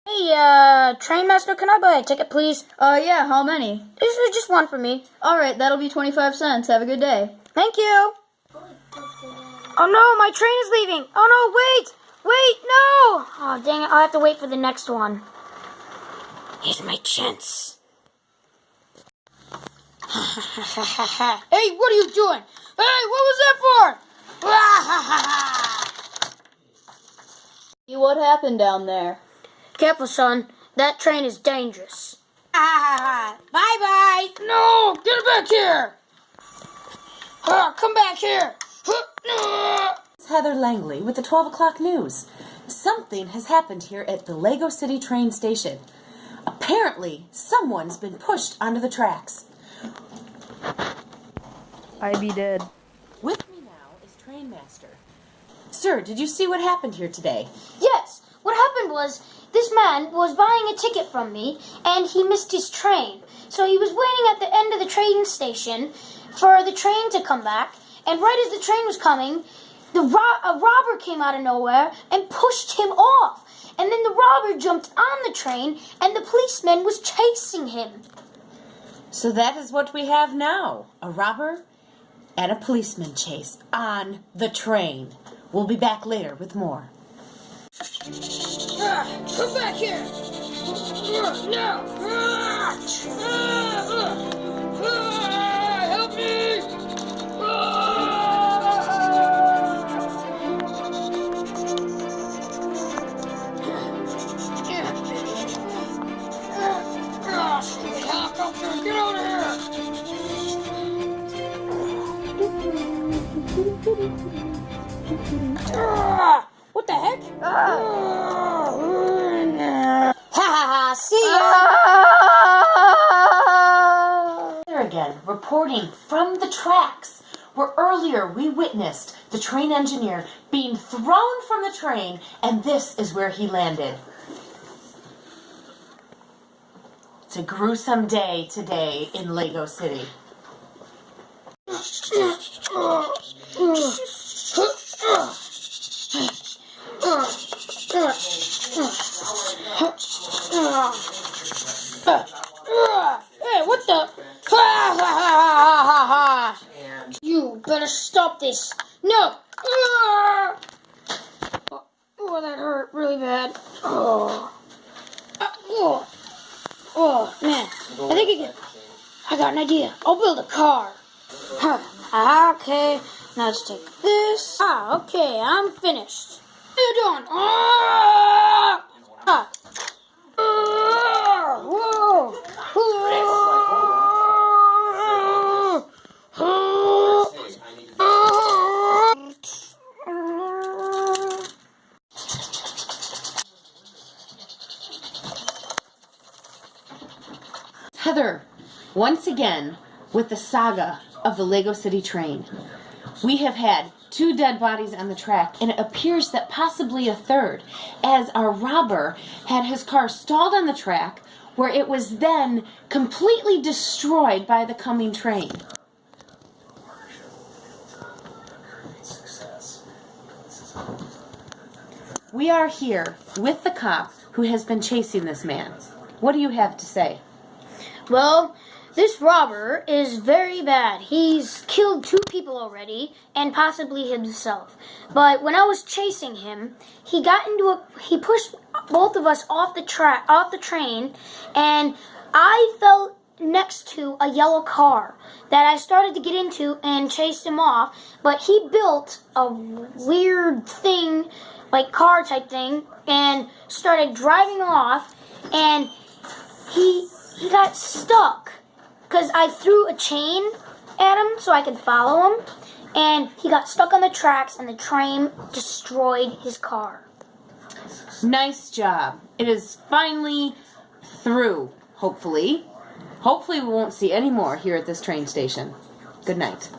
Hey, train master, can I buy a ticket, please? Yeah, how many? Just one for me. Alright, that'll be 25 cents. Have a good day. Thank you. Oh no, my train is leaving. Oh no, wait! Wait, no! Oh, dang it, I'll have to wait for the next one. Here's my chance. Hey, what are you doing? Hey, what was that for? What happened down there? Careful, son. That train is dangerous. Bye-bye. No, get it back here. Come back here. Heather Langley with the 12 o'clock news. Something has happened here at the Lego City train station. Apparently, someone's been pushed onto the tracks. I be dead. With me now is Train Master. Sir, did you see what happened here today? Yes, what happened was this man was buying a ticket from me and he missed his train. So he was waiting at the end of the train station for the train to come back, and right as the train was coming, a robber came out of nowhere and pushed him off. And then the robber jumped on the train and the policeman was chasing him. So that is what we have now. A robber and a policeman chase on the train. We'll be back later with more. Come back here! No! Help me! Stupid helicopter! Get out of here! What the heck? Ha! See ya! Here again, reporting from the tracks, where earlier we witnessed the train engineer being thrown from the train, and this is where he landed. It's a gruesome day today in Lego City. Hey, what the? You better stop this. No. Oh, that hurt really bad. Oh, man. I got an idea. I'll build a car. Okay, now let's take this. Okay, I'm finished. What are you doing? Whoa! Heather, once again, with the saga of the Lego City train. We have had 2 dead bodies on the track, and it appears that possibly a third, as our robber had his car stalled on the track, where it was then completely destroyed by the coming train. We are here with the cop who has been chasing this man. What do you have to say? Well, this robber is very bad. He's killed 2 people already, and possibly himself. But when I was chasing him, he pushed both of us off the train, and I fell next to a yellow car that I started to get into and chased him off. But he built a weird thing, like car type thing, and started driving off, and he got stuck. Because I threw a chain at him so I could follow him, and he got stuck on the tracks, and the train destroyed his car. Nice job. It is finally through, hopefully. Hopefully we won't see any more here at this train station. Good night.